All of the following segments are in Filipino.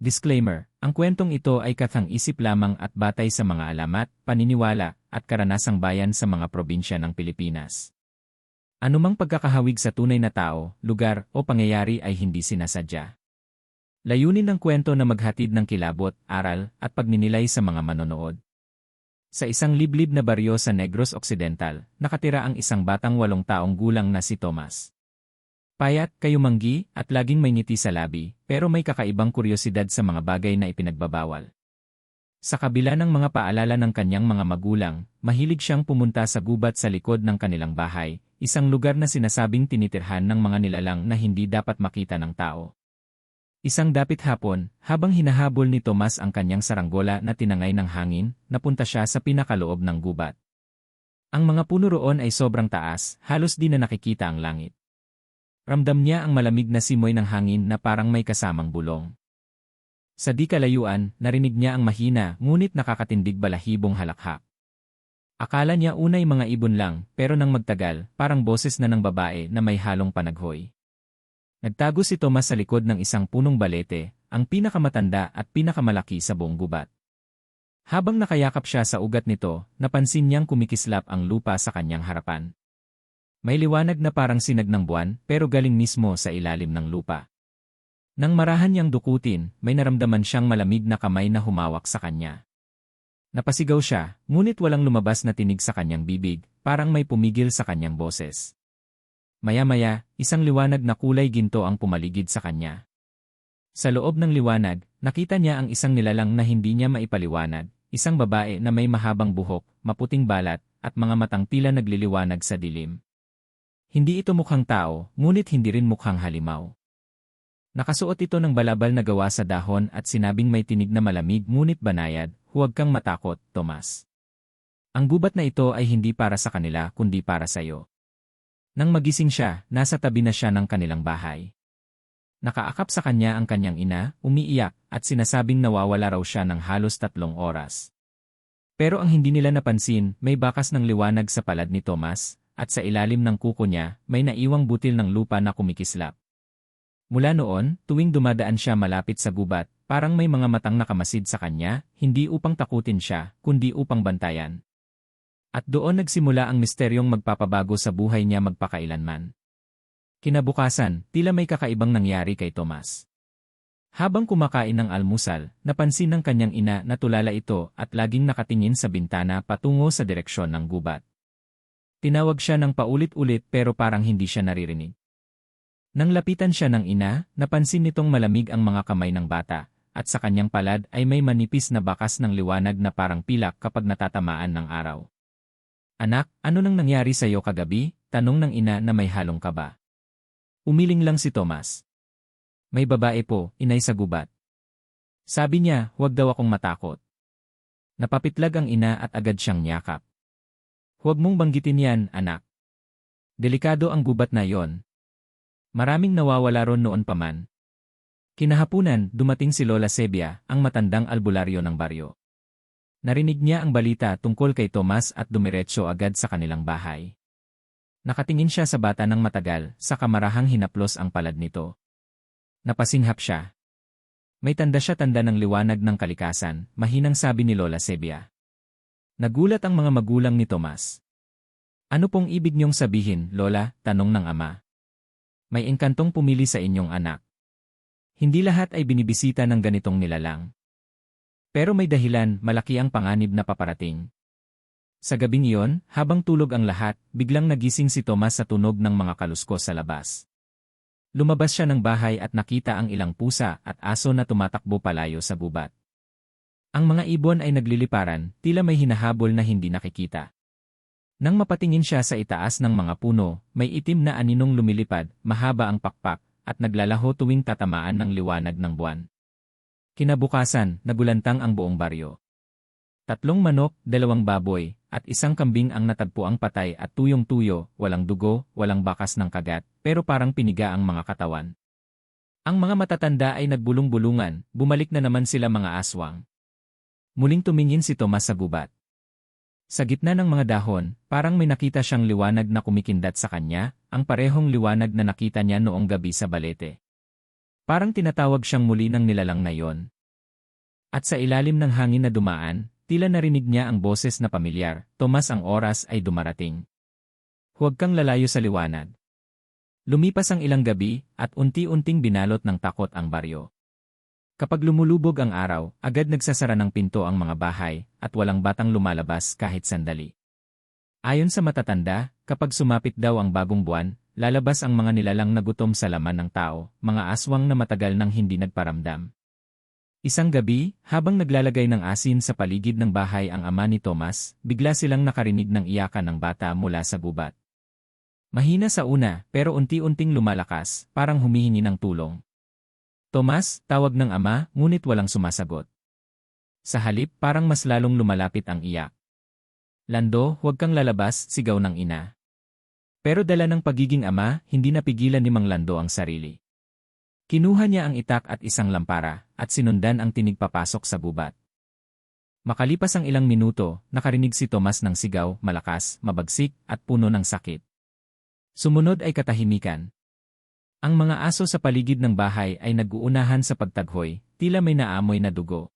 Disclaimer, ang kwentong ito ay kathang-isip lamang at batay sa mga alamat, paniniwala, at karanasang bayan sa mga probinsya ng Pilipinas. Anumang pagkakahawig sa tunay na tao, lugar, o pangyayari ay hindi sinasadya. Layunin ng kwento na maghatid ng kilabot, aral, at pagninilay sa mga manonood. Sa isang liblib na baryo sa Negros Occidental, nakatira ang isang batang 8 taong gulang na si Tomas. Payat, kayumanggi, at laging may ngiti sa labi, pero may kakaibang kuryosidad sa mga bagay na ipinagbabawal. Sa kabila ng mga paalala ng kanyang mga magulang, mahilig siyang pumunta sa gubat sa likod ng kanilang bahay, isang lugar na sinasabing tinitirhan ng mga nilalang na hindi dapat makita ng tao. Isang dapit hapon, habang hinahabol ni Tomas ang kanyang saranggola na tinangay ng hangin, napunta siya sa pinakaloob ng gubat. Ang mga puno roon ay sobrang taas, halos di na nakikita ang langit. Ramdam niya ang malamig na simoy ng hangin na parang may kasamang bulong. Sa di kalayuan, narinig niya ang mahina ngunit nakakatindig balahibong halakhak. Akala niya unay mga ibon lang, pero nang magtagal, parang boses na ng babae na may halong panaghoy. Nagtago si Tomas sa likod ng isang punong balete, ang pinakamatanda at pinakamalaki sa buong gubat. Habang nakayakap siya sa ugat nito, napansin niyang kumikislap ang lupa sa kanyang harapan. May liwanag na parang sinag ng buwan pero galing mismo sa ilalim ng lupa. Nang marahan niyang dukutin, may naramdaman siyang malamig na kamay na humawak sa kanya. Napasigaw siya, ngunit walang lumabas na tinig sa kanyang bibig, parang may pumigil sa kanyang boses. Maya-maya, isang liwanag na kulay ginto ang pumaligid sa kanya. Sa loob ng liwanag, nakita niya ang isang nilalang na hindi niya maipaliwanag, isang babae na may mahabang buhok, maputing balat, at mga matang tila nagliliwanag sa dilim. Hindi ito mukhang tao, ngunit hindi rin mukhang halimaw. Nakasuot ito ng balabal na gawa sa dahon at sinabing may tinig na malamig ngunit banayad, huwag kang matakot, Tomas. Ang gubat na ito ay hindi para sa kanila kundi para sa iyo. Nang magising siya, nasa tabi na siya ng kanilang bahay. Nakaakap sa kanya ang kanyang ina, umiiyak, at sinasabing nawawala raw siya ng halos 3 oras. Pero ang hindi nila napansin, may bakas ng liwanag sa palad ni Tomas, at sa ilalim ng kuko niya, may naiwang butil ng lupa na kumikislap. Mula noon, tuwing dumadaan siya malapit sa gubat, parang may mga matang nakamasid sa kanya, hindi upang takutin siya, kundi upang bantayan. At doon nagsimula ang misteryong magpapabago sa buhay niya magpakailanman. Kinabukasan, tila may kakaibang nangyari kay Tomas. Habang kumakain ng almusal, napansin ng kanyang ina na tulala ito at laging nakatingin sa bintana patungo sa direksyon ng gubat. Tinawag siya ng paulit-ulit pero parang hindi siya naririnig. Nang lapitan siya ng ina, napansin nitong malamig ang mga kamay ng bata, at sa kanyang palad ay may manipis na bakas ng liwanag na parang pilak kapag natatamaan ng araw. Anak, ano nang nangyari sa iyo kagabi? Tanong ng ina na may halong kaba. Umiling lang si Tomas. May babae po, inay sa gubat. Sabi niya, huwag daw akong matakot. Napapitlag ang ina at agad siyang niyakap. Huwag mong banggitin yan, anak. Delikado ang gubat na yon. Maraming nawawala ron noon pa man. Kinahapunan, dumating si Lola Sebia, ang matandang albularyo ng baryo. Narinig niya ang balita tungkol kay Tomas at dumiretso agad sa kanilang bahay. Nakatingin siya sa bata ng matagal, sa kamarahang hinaplos ang palad nito. Napasinghap siya. May tanda ng liwanag ng kalikasan, mahinang sabi ni Lola Sebia. Nagulat ang mga magulang ni Tomas. Ano pong ibig niyong sabihin, Lola? Tanong ng ama. May engkantong pumili sa inyong anak. Hindi lahat ay binibisita ng ganitong nilalang. Pero may dahilan, malaki ang panganib na paparating. Sa gabing iyon, habang tulog ang lahat, biglang nagising si Tomas sa tunog ng mga kaluskos sa labas. Lumabas siya ng bahay at nakita ang ilang pusa at aso na tumatakbo palayo sa gubat. Ang mga ibon ay nagliliparan, tila may hinahabol na hindi nakikita. Nang mapatingin siya sa itaas ng mga puno, may itim na aninong lumilipad, mahaba ang pakpak, at naglalaho tuwing tatamaan ng liwanag ng buwan. Kinabukasan, nagulantang ang buong baryo. 3 manok, 2 baboy, at 1 kambing ang natagpuang patay at tuyong-tuyo, walang dugo, walang bakas ng kagat, pero parang piniga ang mga katawan. Ang mga matatanda ay nagbulong-bulungan, bumalik na naman sila mga aswang. Muling tumingin si Tomas sa gubat. Sa gitna ng mga dahon, parang may nakita siyang liwanag na kumikindat sa kanya, ang parehong liwanag na nakita niya noong gabi sa balete. Parang tinatawag siyang muli ng nilalang na yon. At sa ilalim ng hangin na dumaan, tila narinig niya ang boses na pamilyar, "Tomas, ang oras ay dumarating. Huwag kang lalayo sa liwanag." Lumipas ang ilang gabi, at unti-unting binalot ng takot ang baryo. Kapag lumulubog ang araw, agad nagsasara ng pinto ang mga bahay, at walang batang lumalabas kahit sandali. Ayon sa matatanda, kapag sumapit daw ang bagong buwan, lalabas ang mga nilalang na gutom sa laman ng tao, mga aswang na matagal nang hindi nagparamdam. Isang gabi, habang naglalagay ng asin sa paligid ng bahay ang ama ni Tomas, bigla silang nakarinig ng iyakan ng bata mula sa gubat. Mahina sa una, pero unti-unting lumalakas, parang humihingi ng tulong. "Tomas," tawag ng ama, ngunit walang sumasagot. Sa halip, parang mas lalong lumalapit ang iyak. "Lando, huwag kang lalabas," sigaw ng ina. Pero dala ng pagiging ama, hindi napigilan ni Mang Lando ang sarili. Kinuha niya ang itak at isang lampara, at sinundan ang tinig papasok sa gubat. Makalipas ang ilang minuto, nakarinig si Tomas ng sigaw, malakas, mabagsik, at puno ng sakit. Sumunod ay katahimikan. Ang mga aso sa paligid ng bahay ay nag-uunahan sa pagtaghoy, tila may naamoy na dugo.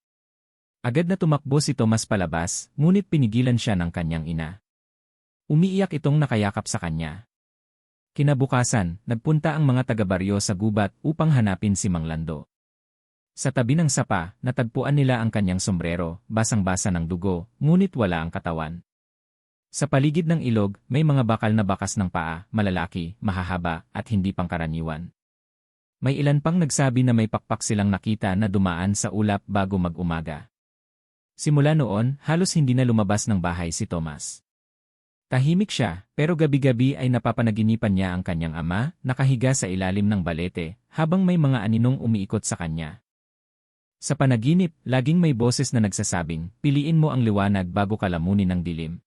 Agad na tumakbo si Tomas palabas, ngunit pinigilan siya ng kanyang ina. Umiiyak itong nakayakap sa kanya. Kinabukasan, nagpunta ang mga taga-baryo sa gubat upang hanapin si Mang Lando. Sa tabi ng sapa, natagpuan nila ang kanyang sombrero, basang-basa ng dugo, ngunit wala ang katawan. Sa paligid ng ilog, may mga bakal na bakas ng paa, malalaki, mahahaba, at hindi pangkaraniwan. May ilan pang nagsabi na may pakpak silang nakita na dumaan sa ulap bago mag-umaga. Simula noon, halos hindi na lumabas ng bahay si Tomas. Tahimik siya, pero gabi-gabi ay napapanaginipan niya ang kanyang ama, nakahiga sa ilalim ng balete, habang may mga aninong umiikot sa kanya. Sa panaginip, laging may boses na nagsasabing, "Piliin mo ang liwanag bago ka lamunin ng dilim."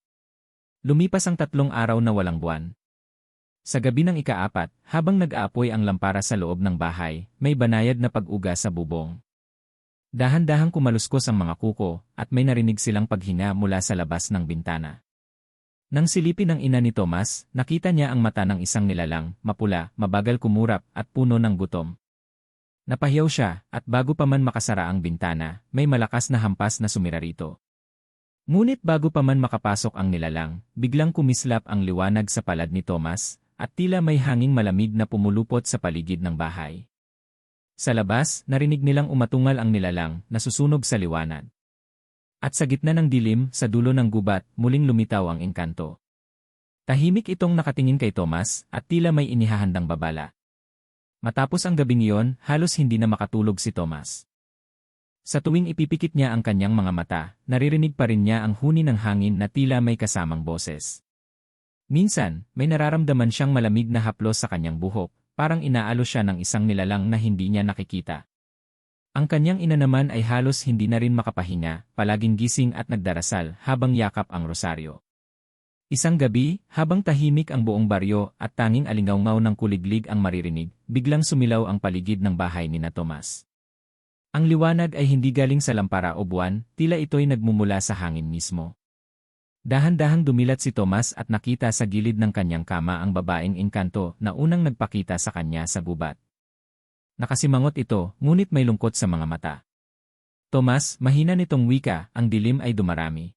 Lumipas ang 3 araw na walang buwan. Sa gabi ng ika-4, habang nag-aapoy ang lampara sa loob ng bahay, may banayad na pag-uga sa bubong. Dahan-dahang kumaluskos ang mga kuko, at may narinig silang paghinga mula sa labas ng bintana. Nang silipin ng ina ni Tomas, nakita niya ang mata ng isang nilalang, mapula, mabagal kumurap, at puno ng gutom. Napahiyaw siya, at bago pa man makasara ang bintana, may malakas na hampas na sumira rito. Ngunit bago pa man makapasok ang nilalang, biglang kumislap ang liwanag sa palad ni Tomas, at tila may hanging malamig na pumulupot sa paligid ng bahay. Sa labas, narinig nilang umatungal ang nilalang, nasusunog sa liwanag. At sa gitna ng dilim, sa dulo ng gubat, muling lumitaw ang engkanto. Tahimik itong nakatingin kay Tomas, at tila may inihahandang babala. Matapos ang gabing iyon, halos hindi na makatulog si Tomas. Sa tuwing ipipikit niya ang kanyang mga mata, naririnig pa rin niya ang huni ng hangin na tila may kasamang boses. Minsan, may nararamdaman siyang malamig na haplos sa kanyang buhok, parang inaalo siya ng isang nilalang na hindi niya nakikita. Ang kanyang ina naman ay halos hindi na rin makapahinga, palaging gising at nagdarasal habang yakap ang rosaryo. Isang gabi, habang tahimik ang buong baryo at tanging alingawngaw ng kuliglig ang maririnig, biglang sumilaw ang paligid ng bahay ni na Tomas. Ang liwanag ay hindi galing sa lampara o buwan, tila ito'y nagmumula sa hangin mismo. Dahan-dahang dumilat si Tomas at nakita sa gilid ng kanyang kama ang babaeng engkanto na unang nagpakita sa kanya sa gubat. Nakasimangot ito, ngunit may lungkot sa mga mata. "Tomas," mahina nitong wika, "ang dilim ay dumarami.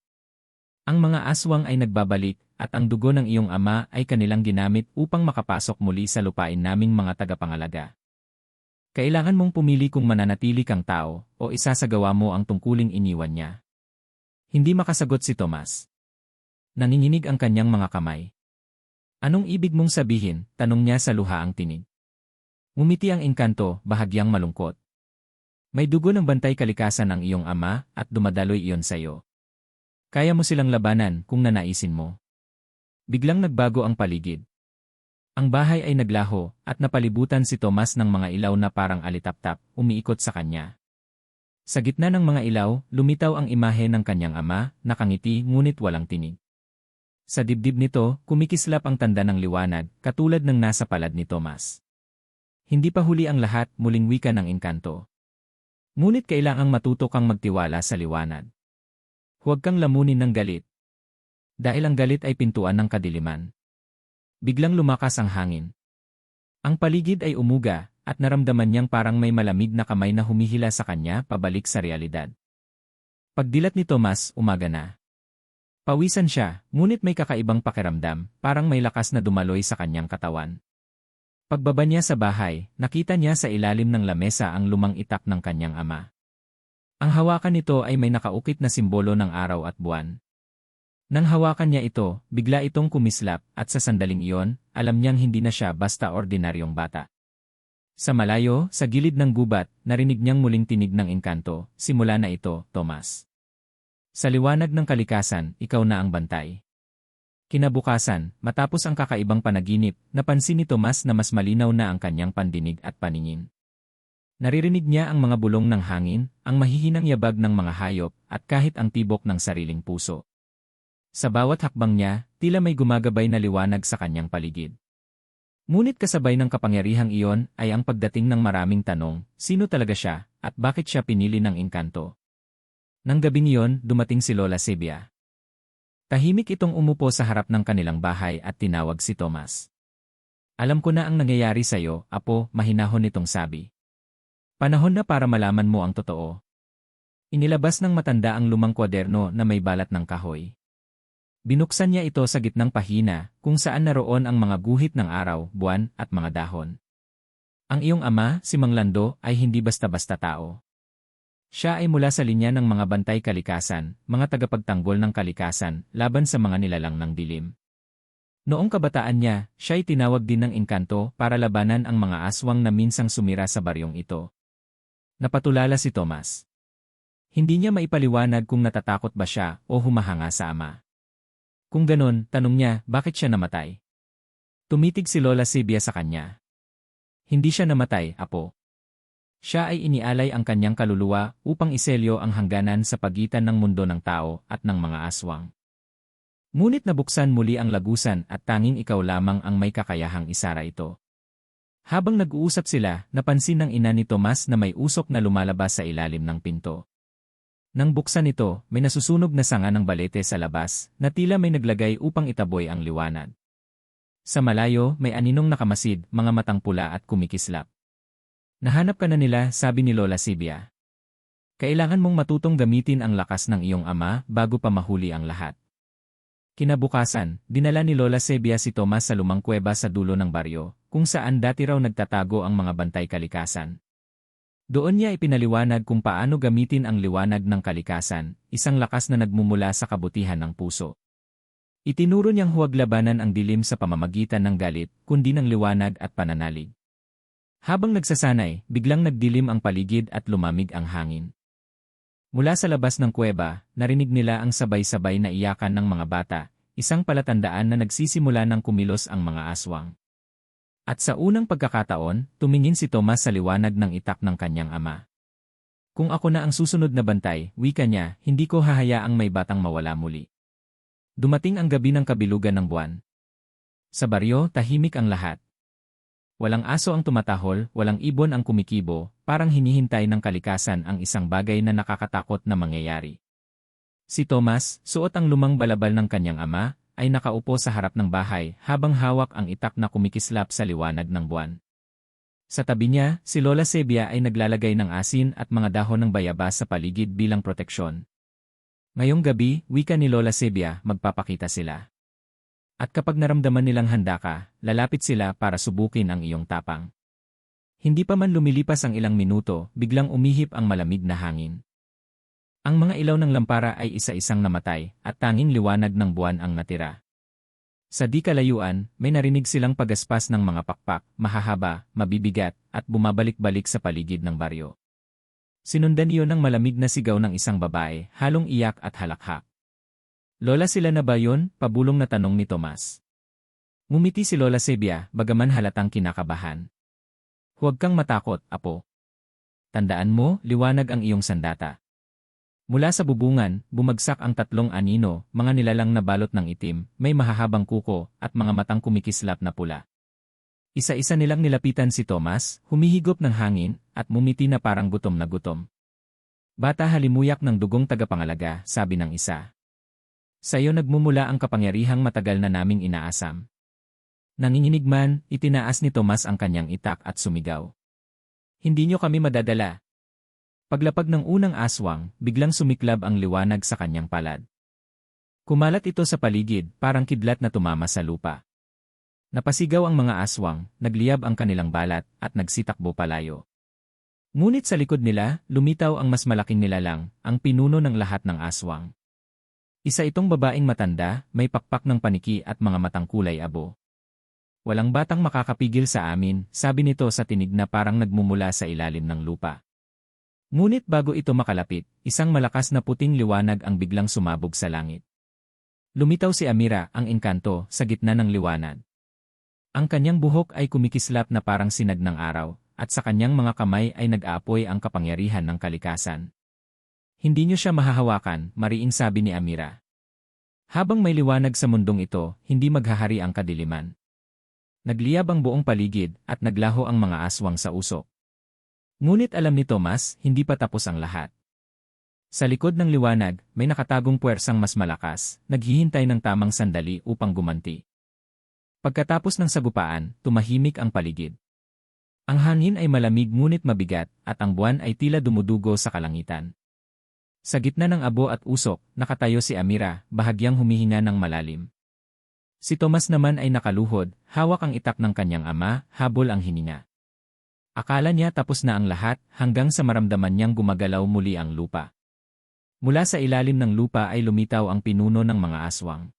Ang mga aswang ay nagbabalik, at ang dugo ng iyong ama ay kanilang ginamit upang makapasok muli sa lupain naming mga tagapangalaga. Kailangan mong pumili kung mananatili kang tao o isasagawa mo ang tungkuling iniwan niya." Hindi makasagot si Tomas. Nanginginig ang kanyang mga kamay. "Anong ibig mong sabihin?" tanong niya sa luha ang tinig. Ngumiti ang engkanto, bahagyang malungkot. "May dugo ng bantay kalikasan ang iyong ama at dumadaloy iyon sa iyo. Kaya mo silang labanan kung nanaisin mo." Biglang nagbago ang paligid. Ang bahay ay naglaho, at napalibutan si Tomas ng mga ilaw na parang alitaptap, umiikot sa kanya. Sa gitna ng mga ilaw, lumitaw ang imahe ng kanyang ama, nakangiti ngunit walang tinig. Sa dibdib nito, kumikislap ang tanda ng liwanag, katulad ng nasa palad ni Tomas. Hindi pa huli ang lahat, muling wika ng engkanto. Ngunit kailangang matuto kang magtiwala sa liwanag. Huwag kang lamunin ng galit. Dahil ang galit ay pintuan ng kadiliman. Biglang lumakas ang hangin. Ang paligid ay umuga, at naramdaman niyang parang may malamig na kamay na humihila sa kanya pabalik sa realidad. Pagdilat ni Tomas, umaga na. Pawisan siya, ngunit may kakaibang pakiramdam, parang may lakas na dumaloy sa kanyang katawan. Pagbaba niya sa bahay, nakita niya sa ilalim ng lamesa ang lumang itak ng kanyang ama. Ang hawakan nito ay may nakaukit na simbolo ng araw at buwan. Nang hawakan niya ito, bigla itong kumislap at sa sandaling iyon, alam niyang hindi na siya basta ordinaryong bata. Sa malayo, sa gilid ng gubat, narinig niyang muling tinig ng engkanto, simula na ito, Tomas. Sa liwanag ng kalikasan, ikaw na ang bantay. Kinabukasan, matapos ang kakaibang panaginip, napansin ni Tomas na mas malinaw na ang kanyang pandinig at paningin. Naririnig niya ang mga bulong ng hangin, ang mahihinang yabag ng mga hayop, at kahit ang tibok ng sariling puso. Sa bawat hakbang niya, tila may gumagabay na liwanag sa kanyang paligid. Ngunit kasabay ng kapangyarihang iyon ay ang pagdating ng maraming tanong, sino talaga siya, at bakit siya pinili ng engkanto? Nang gabing iyon, dumating si Lola Sebia. Tahimik itong umupo sa harap ng kanilang bahay at tinawag si Tomas. Alam ko na ang nangyayari sa'yo, apo, mahinahon nitong sabi. Panahon na para malaman mo ang totoo. Inilabas ng matanda ang lumang kwaderno na may balat ng kahoy. Binuksan niya ito sa gitnang pahina, kung saan naroon ang mga guhit ng araw, buwan, at mga dahon. Ang iyong ama, si Mang Lando, ay hindi basta-basta tao. Siya ay mula sa linya ng mga bantay kalikasan, mga tagapagtanggol ng kalikasan, laban sa mga nilalang ng dilim. Noong kabataan niya, siya ay tinawag din ng engkanto para labanan ang mga aswang na minsang sumira sa baryong ito. Napatulala si Tomas. Hindi niya maipaliwanag kung natatakot ba siya o humahanga sa ama. Kung ganon, tanong niya, bakit siya namatay? Tumitig si Lola Sebia sa kanya. Hindi siya namatay, apo. Siya ay inialay ang kanyang kaluluwa upang iselyo ang hangganan sa pagitan ng mundo ng tao at ng mga aswang. Ngunit nabuksan muli ang lagusan at tanging ikaw lamang ang may kakayahang isara ito. Habang nag-uusap sila, napansin ng ina ni Tomas na may usok na lumalabas sa ilalim ng pinto. Nang buksan ito, may nasusunog na sanga ng balete sa labas, na tila may naglagay upang itaboy ang liwanag. Sa malayo, may aninong nakamasid, mga matang pula at kumikislap. Nahanap ka na nila, sabi ni Lola Sebia. Kailangan mong matutong gamitin ang lakas ng iyong ama bago pa mahuli ang lahat. Kinabukasan, dinala ni Lola Sebia si Tomas sa lumang kuweba sa dulo ng baryo, kung saan dati raw nagtatago ang mga bantay kalikasan. Doon niya ipinaliwanag kung paano gamitin ang liwanag ng kalikasan, isang lakas na nagmumula sa kabutihan ng puso. Itinuro niyang huwag labanan ang dilim sa pamamagitan ng galit, kundi ng liwanag at pananalig. Habang nagsasanay, biglang nagdilim ang paligid at lumamig ang hangin. Mula sa labas ng kuweba, narinig nila ang sabay-sabay na iyakan ng mga bata, isang palatandaan na nagsisimula ng kumilos ang mga aswang. At sa unang pagkakataon, tumingin si Tomas sa liwanag ng itak ng kanyang ama. Kung ako na ang susunod na bantay, wika niya, hindi ko hahayaang may batang mawala muli. Dumating ang gabi ng kabilugan ng buwan. Sa baryo, tahimik ang lahat. Walang aso ang tumatahol, walang ibon ang kumikibo, parang hinihintay ng kalikasan ang isang bagay na nakakatakot na mangyayari. Si Tomas, suot ang lumang balabal ng kanyang ama, ay nakaupo sa harap ng bahay habang hawak ang itak na kumikislap sa liwanag ng buwan. Sa tabi niya, si Lola Sebia ay naglalagay ng asin at mga dahon ng bayabas sa paligid bilang proteksyon. Ngayong gabi, wika ni Lola Sebia, magpapakita sila. At kapag naramdaman nilang handa ka, lalapit sila para subukin ang iyong tapang. Hindi pa man lumilipas ang ilang minuto, biglang umihip ang malamig na hangin. Ang mga ilaw ng lampara ay isa-isang namatay, at tanging liwanag ng buwan ang natira. Sa di kalayuan, may narinig silang pagaspas ng mga pakpak, mahahaba, mabibigat, at bumabalik-balik sa paligid ng baryo. Sinundan iyon ng malamig na sigaw ng isang babae, halong iyak at halakhak. Lola, sila na ba yun? Pabulong na tanong ni Tomas. Ngumiti si Lola Sebia, bagaman halatang kinakabahan. Huwag kang matakot, apo. Tandaan mo, liwanag ang iyong sandata. Mula sa bubungan, bumagsak ang tatlong anino, mga nilalang na balot ng itim, may mahahabang kuko, at mga matang kumikislap na pula. Isa-isa nilang nilapitan si Tomas, humihigop ng hangin, at mumiti na parang gutom na gutom. Bata, halimuyak ng dugong tagapangalaga, sabi ng isa. Sa'yo nagmumula ang kapangyarihang matagal na naming inaasam. Nanginginig man, itinaas ni Tomas ang kanyang itak at sumigaw. Hindi niyo kami madadala. Paglapag ng unang aswang, biglang sumiklab ang liwanag sa kanyang palad. Kumalat ito sa paligid, parang kidlat na tumama sa lupa. Napasigaw ang mga aswang, nagliyab ang kanilang balat, at nagsitakbo palayo. Ngunit sa likod nila, lumitaw ang mas malaking nilalang, ang pinuno ng lahat ng aswang. Isa itong babaeng matanda, may pakpak ng paniki at mga matang kulay abo. Walang batang makakapigil sa amin, sabi nito sa tinig na parang nagmumula sa ilalim ng lupa. Ngunit bago ito makalapit, isang malakas na puting liwanag ang biglang sumabog sa langit. Lumitaw si Amira, ang engkanto, sa gitna ng liwanag. Ang kanyang buhok ay kumikislap na parang sinag ng araw, at sa kanyang mga kamay ay nag-aapoy ang kapangyarihan ng kalikasan. Hindi niyo siya mahahawakan, mariing sabi ni Amira. Habang may liwanag sa mundong ito, hindi maghahari ang kadiliman. Nagliyab ang buong paligid, at naglaho ang mga aswang sa usok. Ngunit alam ni Tomas, hindi pa tapos ang lahat. Sa likod ng liwanag, may nakatagong puwersang mas malakas, naghihintay ng tamang sandali upang gumanti. Pagkatapos ng sagupaan, tumahimik ang paligid. Ang hangin ay malamig ngunit mabigat, at ang buwan ay tila dumudugo sa kalangitan. Sa gitna ng abo at usok, nakatayo si Amira, bahagyang humihinga ng malalim. Si Tomas naman ay nakaluhod, hawak ang itak ng kanyang ama, habol ang hininga. Akala niya tapos na ang lahat, hanggang sa maramdaman niyang gumagalaw muli ang lupa. Mula sa ilalim ng lupa ay lumitaw ang pinuno ng mga aswang.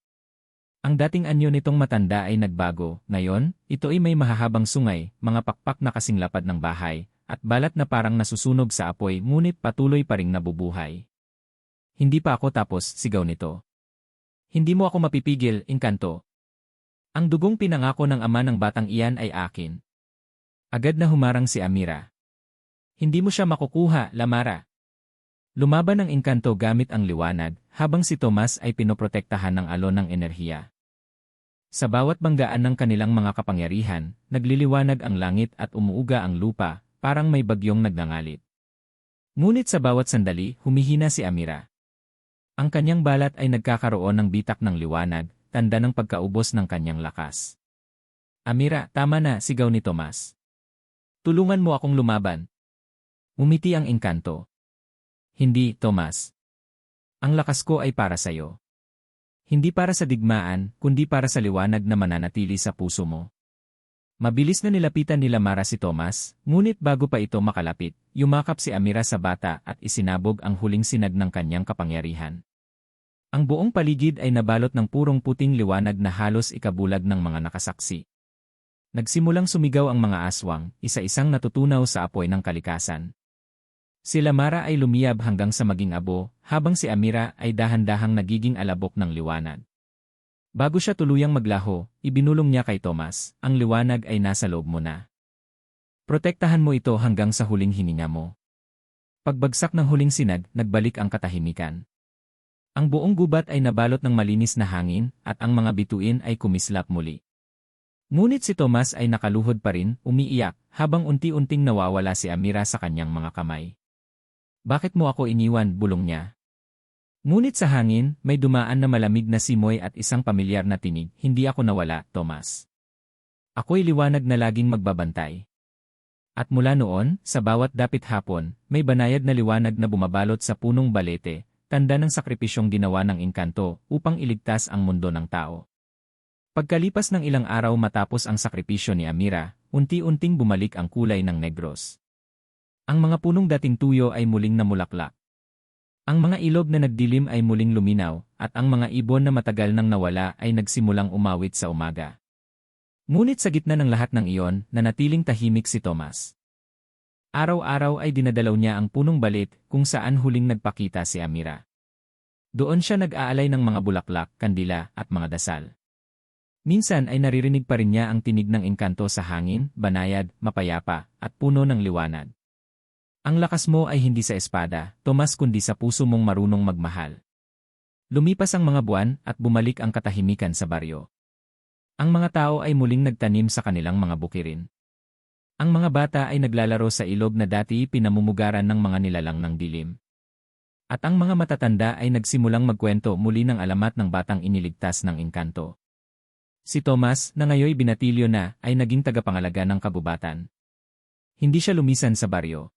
Ang dating anyo nitong matanda ay nagbago, ngayon, ito ay may mahahabang sungay, mga pakpak na kasing lapad ng bahay, at balat na parang nasusunog sa apoy ngunit patuloy pa ring nabubuhay. Hindi pa ako tapos, sigaw nito. Hindi mo ako mapipigil, engkanto. Ang dugong pinangako ng ama ng batang iyan ay akin. Agad na humarang si Amira. Hindi mo siya makukuha, Lamara. Lumaban ang engkanto gamit ang liwanag, habang si Tomas ay pinoprotektahan ng alon ng enerhiya. Sa bawat banggaan ng kanilang mga kapangyarihan, nagliliwanag ang langit at umuuga ang lupa, parang may bagyong nagngangalit. Ngunit sa bawat sandali, humihina si Amira. Ang kanyang balat ay nagkakaroon ng bitak ng liwanag, tanda ng pagkaubos ng kanyang lakas. Amira, tama na, sigaw ni Tomas. Tulungan mo akong lumaban. Umiti ang engkanto. Hindi, Tomas. Ang lakas ko ay para sa'yo. Hindi para sa digmaan, kundi para sa liwanag na mananatili sa puso mo. Mabilis na nilapitan ni Lamara si Tomas, ngunit bago pa ito makalapit, yumakap si Amira sa bata at isinabog ang huling sinag ng kanyang kapangyarihan. Ang buong paligid ay nabalot ng purong puting liwanag na halos ikabulag ng mga nakasaksi. Nagsimulang sumigaw ang mga aswang, isa-isang natutunaw sa apoy ng kalikasan. Si Lamara ay lumiyab hanggang sa maging abo, habang si Amira ay dahan-dahang nagiging alabok ng liwanag. Bago siya tuluyang maglaho, ibinulong niya kay Tomas, ang liwanag ay nasa loob mo na. Protektahan mo ito hanggang sa huling hininga mo. Pagbagsak ng huling sinag, nagbalik ang katahimikan. Ang buong gubat ay nabalot ng malinis na hangin, at ang mga bituin ay kumislap muli. Ngunit si Tomas ay nakaluhod pa rin, umiiyak, habang unti-unting nawawala si Amira sa kanyang mga kamay. Bakit mo ako iniwan, bulong niya. Ngunit sa hangin, may dumaan na malamig na simoy at isang pamilyar na tinig, hindi ako nawala, Tomas. Ako'y liwanag na laging magbabantay. At mula noon, sa bawat dapit hapon, may banayad na liwanag na bumabalot sa punong balete, tanda ng sakripisyong ginawa ng engkanto upang iligtas ang mundo ng tao. Pagkalipas ng ilang araw matapos ang sakripisyo ni Amira, unti-unting bumalik ang kulay ng negros. Ang mga punong dating tuyo ay muling namulaklak. Ang mga ilog na nagdilim ay muling luminaw, at ang mga ibon na matagal nang nawala ay nagsimulang umawit sa umaga. Ngunit sa gitna ng lahat ng iyon, nanatiling tahimik si Tomas. Araw-araw ay dinadalaw niya ang punong balit kung saan huling nagpakita si Amira. Doon siya nag-aalay ng mga bulaklak, kandila, at mga dasal. Minsan ay naririnig pa rin niya ang tinig ng engkanto sa hangin, banayad, mapayapa, at puno ng liwanag. Ang lakas mo ay hindi sa espada, Tomas, kundi sa puso mong marunong magmahal. Lumipas ang mga buwan at bumalik ang katahimikan sa baryo. Ang mga tao ay muling nagtanim sa kanilang mga bukirin. Ang mga bata ay naglalaro sa ilog na dati pinamumugaran ng mga nilalang ng dilim. At ang mga matatanda ay nagsimulang magkwento muli ng alamat ng batang iniligtas ng engkanto. Si Tomas, na ngayoy binatilyo na, ay naging tagapangalaga ng kabubatan. hindi siya lumisan sa baryo.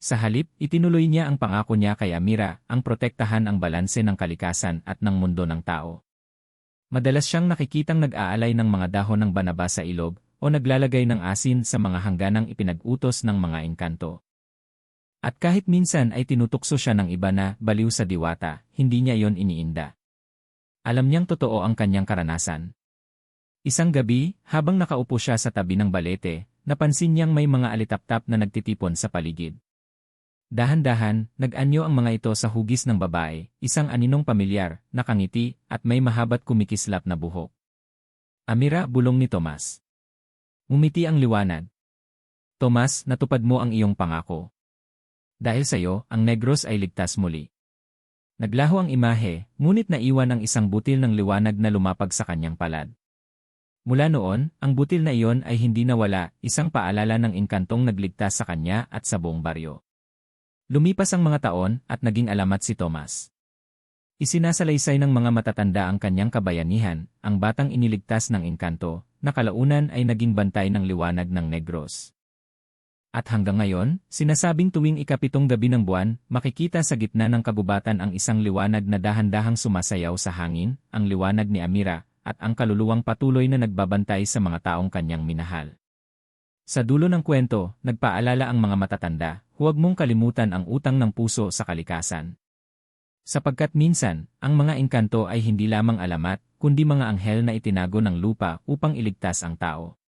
Sa halip, itinuloy niya ang pangako niya kay Amira, ang protektahan ang balanse ng kalikasan at ng mundo ng tao. Madalas siyang nakikitang nag-aalay ng mga dahon ng banaba sa ilog o naglalagay ng asin sa mga hangganang ipinag-utos ng mga engkanto. At kahit minsan ay tinutukso siya ng iba na baliw sa diwata, hindi niya yon iniinda. Alam niyang totoo ang kanyang karanasan. Isang gabi, habang nakaupo siya sa tabi ng balete, napansin niyang may mga alitaptap na nagtitipon sa paligid. Dahan-dahan, nag-anyo ang mga ito sa hugis ng babae, isang aninong pamilyar, nakangiti, at may mahabat kumikislap na buhok. Amira, bulong ni Tomas. Umiti ang liwanag. Tomas, natupad mo ang iyong pangako. Dahil sa iyo, ang Negros ay ligtas muli. Naglaho ang imahe, ngunit naiwan ang isang butil ng liwanag na lumapag sa kanyang palad. Mula noon, ang butil na iyon ay hindi nawala, isang paalala ng engkantong nagligtas sa kanya at sa buong baryo. Lumipas ang mga taon at naging alamat si Tomas. Isinasalaysay ng mga matatanda ang kanyang kabayanihan, ang batang iniligtas ng engkanto, na kalaunan ay naging bantay ng liwanag ng Negros. At hanggang ngayon, sinasabing tuwing ikapitong gabi ng buwan, makikita sa gitna ng kagubatan ang isang liwanag na dahan-dahang sumasayaw sa hangin, ang liwanag ni Amira, at ang kaluluwang patuloy na nagbabantay sa mga taong kanyang minahal. Sa dulo ng kwento, nagpaalala ang mga matatanda, huwag mong kalimutan ang utang ng puso sa kalikasan. Sapagkat minsan, ang mga engkanto ay hindi lamang alamat, kundi mga anghel na itinago ng lupa upang iligtas ang tao.